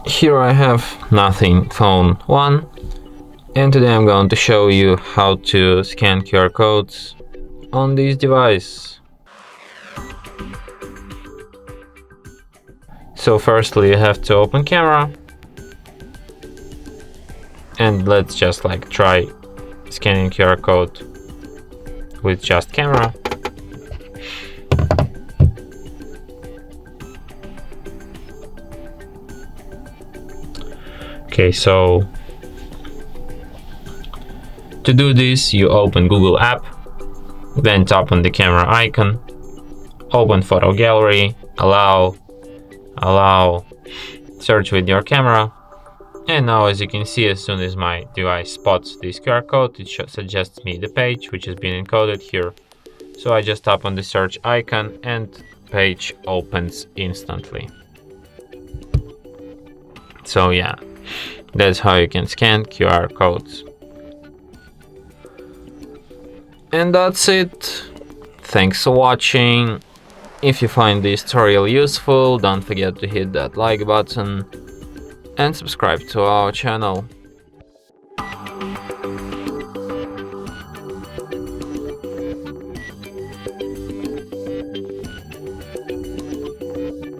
Here I have Nothing Phone 1, and today I'm going to show you how to scan QR codes on this device. So firstly you have to open camera, and let's just try scanning QR code with just camera. Okay, so to do this, you open Google app, then tap on the camera icon, open photo gallery, allow, search with your camera, and now as you can see, as soon as my device spots this QR code, it suggests me the page which has been encoded here. So I just tap on the search icon and page opens instantly. So yeah, that's how you can scan QR codes. And that's it. Thanks for watching. If you find this tutorial useful, don't forget to hit that like button and subscribe to our channel.